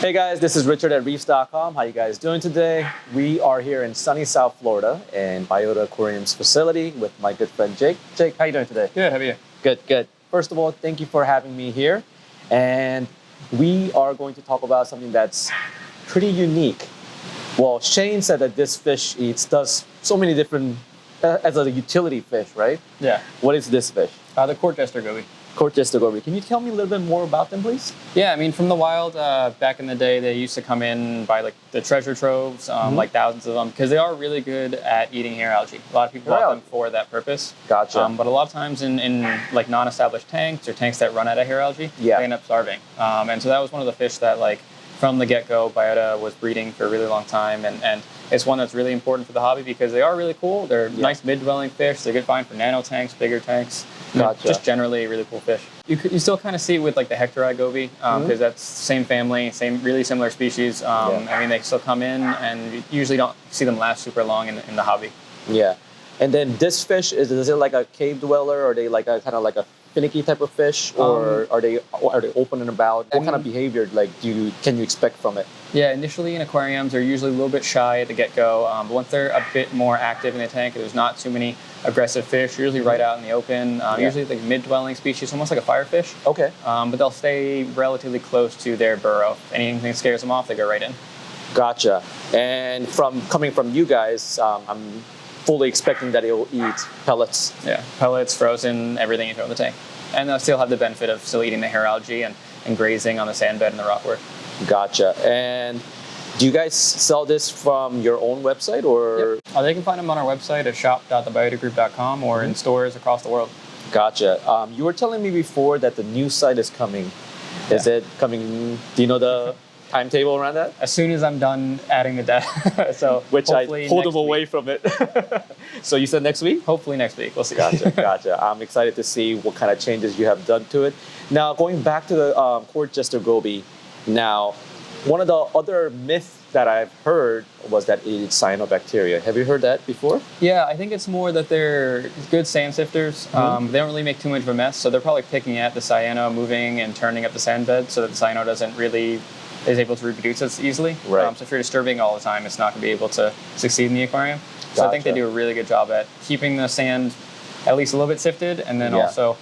Hey guys, this is Richard at reefs.com. How you guys doing today? We are here in sunny South Florida in Biota Aquariums facility with my good friend Jake. Jake, how you doing today? Good, how are you? Good, good. First of all, thank you for having me here. And we are going to talk about something that's pretty unique. Well, Shane said that this fish does so many different, as a utility fish, right? Yeah. What is this fish? The Court Jester Goby. Court Jester Goby. Can you tell me a little bit more about them, please? Yeah, I mean, from the wild, back in the day, they used to come in by like the treasure troves, like thousands of them, because they are really good at eating hair algae. A lot of people bought them for that purpose. Gotcha. But a lot of times in like non-established tanks or tanks that run out of hair algae, they end up starving. And so that was one of the fish that like from the get-go, Biota was breeding for a really long time, and it's one that's really important for the hobby because they are really cool. They're nice mid-dwelling fish. They're good find for nano tanks, bigger tanks. Gotcha. Just generally a really cool fish. You still kind of see it with like the Hectori Goby because that's same family, really similar species. I mean, they still come in, and you usually don't see them last super long in the hobby. Yeah, and then this fish is it like a cave dweller, or are they like a kind of like a finicky type of fish, or are they open and about? What kind of behavior can you expect from it? Yeah, initially in aquariums, they're usually a little bit shy at the get-go, but once they're a bit more active in the tank, there's not too many aggressive fish, usually right out in the open, usually like mid-dwelling species, almost like a firefish. Okay. But they'll stay relatively close to their burrow. If anything scares them off, they go right in. Gotcha. And coming from you guys, I'm fully expecting that it will eat pellets. Yeah, pellets, frozen, everything you throw in the tank. And they'll still have the benefit of still eating the hair algae and grazing on the sand bed and the rockwork. Gotcha. And do you guys sell this from your own website, or? Yep. They can find them on our website at shop.thebiotagroup.com or in stores across the world. Gotcha. You were telling me before that the new site is coming. Is it coming? Do you know the timetable around that? As soon as I'm done adding the data. So which I pulled them away from it. So you said next week? Hopefully next week. We'll see. Gotcha. I'm excited to see what kind of changes you have done to it. Now, going back to the Court Jester Goby, now, one of the other myths that I've heard was that it eats cyanobacteria. Have you heard that before? Yeah, I think it's more that they're good sand sifters. They don't really make too much of a mess, so they're probably picking at the cyano, moving and turning up the sand bed so that the cyano is able to reproduce as easily. Right. So if you're disturbing all the time, it's not going to be able to succeed in the aquarium. So Gotcha. I think they do a really good job at keeping the sand at least a little bit sifted, and then also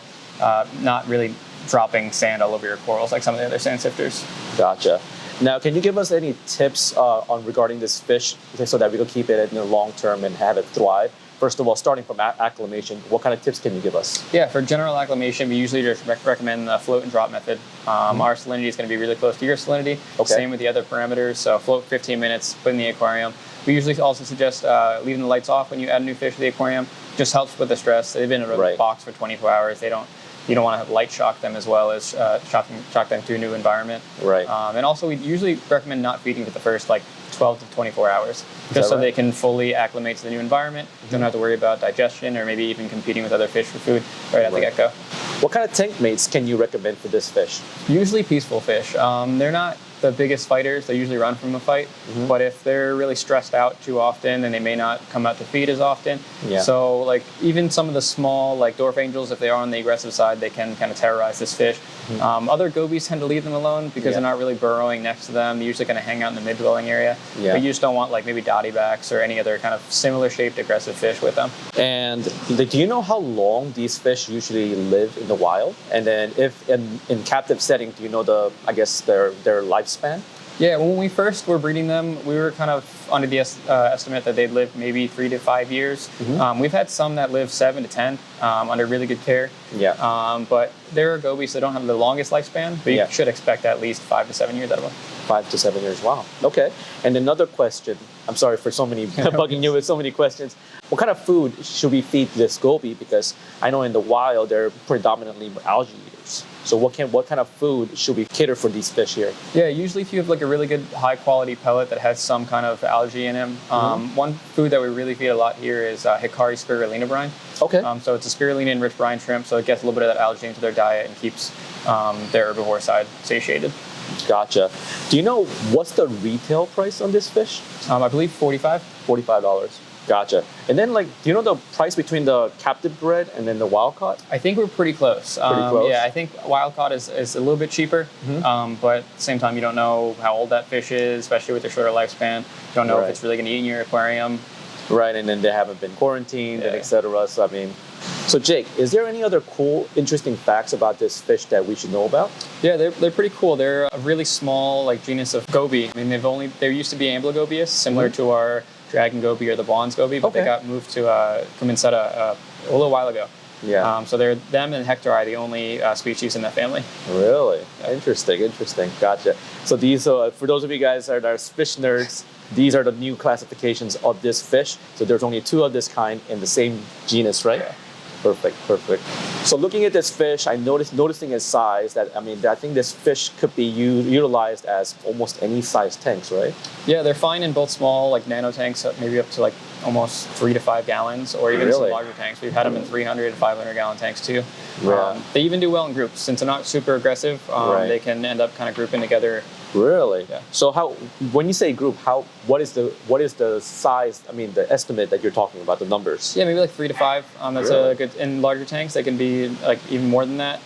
not really dropping sand all over your corals like some of the other sand sifters. Gotcha. Now, can you give us any tips on regarding this fish so that we can keep it in the long term and have it thrive? First of all, starting from acclimation, what kind of tips can you give us? Yeah, for general acclimation, we usually just recommend the float and drop method. Our salinity is going to be really close to your salinity. Okay. Same with the other parameters. So float 15 minutes, put in the aquarium. We usually also suggest leaving the lights off when you add a new fish to the aquarium. Just helps with the stress. They've been in a box for 24 hours. You don't want to have light shock them as well as shock them to a new environment. Right. And also, we usually recommend not feeding for the first 12 to 24 hours, just so they can fully acclimate to the new environment. Don't have to worry about digestion or maybe even competing with other fish for food right at the get-go. What kind of tank mates can you recommend for this fish? Usually peaceful fish. They're not the biggest fighters. They usually run from a fight. But if they're really stressed out too often, then they may not come out to feed as often. Yeah. So like even some of the small like dwarf angels, if they are on the aggressive side, they can kind of terrorize this fish. Other gobies tend to leave them alone because they're not really burrowing next to them. They're usually going to hang out in the mid-dwelling area. Yeah. But you just don't want like maybe dotty backs or any other kind of similar shaped aggressive fish with them. And do you know how long these fish usually live in the wild? And then if in captive setting, do you know their lifespan? Yeah, when we first were breeding them, we were kind of under the estimate that they'd live maybe 3 to 5 years. We've had some that live 7 to 10 under really good care. Yeah. But there are gobies that don't have the longest lifespan, but you should expect at least 5 to 7 years out of them. 5 to 7 years, wow. Okay. And another question, I'm sorry for so many, bugging you with so many questions. What kind of food should we feed this goby? Because I know in the wild, they're predominantly algae eaters. So what kind of food should we cater for these fish here? Yeah, usually if you have like a really good high quality pellet that has some kind of algae in him, one food that we really feed a lot here is Hikari spirulina brine. Okay. So it's a spirulina enriched brine shrimp, so it gets a little bit of that algae into their diet and keeps their herbivore side satiated. Gotcha. Do you know what's the retail price on this fish? I believe $45. $45. Gotcha. And then, like, do you know the price between the captive bred and then the wild caught? I think we're pretty close. Yeah, I think wild caught is a little bit cheaper, but at the same time, you don't know how old that fish is, especially with their shorter lifespan. You don't know if it's really going to eat in your aquarium. Right, and then they haven't been quarantined and etc. So, I mean, so Jake, is there any other cool, interesting facts about this fish that we should know about? Yeah, they're pretty cool. They're a really small, like, genus of goby. I mean, there used to be amblygobius, similar to our dragon goby or the bronze goby, but they got moved to Comenceta a little while ago. Yeah. So them and Hectori, the only species in that family. Really? Interesting. Gotcha. So these, for those of you guys that are fish nerds, these are the new classifications of this fish. So there's only 2 of this kind in the same genus, right? Yeah. Perfect. So looking at this fish, noticing its size, that I mean, I think this fish could be utilized as almost any size tanks, right? Yeah, they're fine in both small, like, nano tanks, maybe up to like almost 3 to 5 gallons, or even some larger tanks. We've had them in 300 and 500 gallon tanks too. They even do well in groups. Since they're not super aggressive, they can end up kind of grouping together. Really? Yeah. So when you say group, what is the size? I mean, the estimate that you're talking about, the numbers. Yeah, maybe like 3 to 5. That's a good. In larger tanks, they can be like even more than that.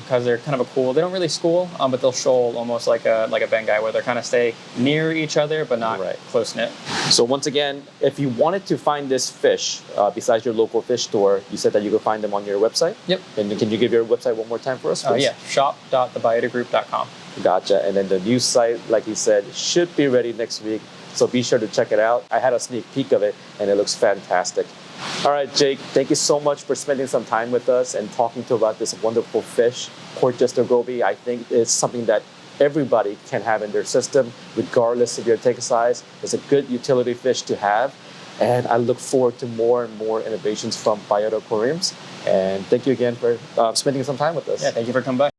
Because they're kind of a cool. They don't really school, but they'll shoal almost like a Bengay, where they kind of stay near each other but not close knit. So once again, if you wanted to find this fish besides your local fish store, you said that you could find them on your website. Yep. And can you give your website one more time for us, please? Yeah, shop.thebiotagroup.com. Gotcha. And then the new site, like you said, should be ready next week. So be sure to check it out. I had a sneak peek of it, and it looks fantastic. All right, Jake, thank you so much for spending some time with us and talking about this wonderful fish, Court Jester Goby. I think it's something that everybody can have in their system, regardless of your tank size. It's a good utility fish to have. And I look forward to more and more innovations from Biota Aquariums. And thank you again for spending some time with us. Yeah, thank you for coming by.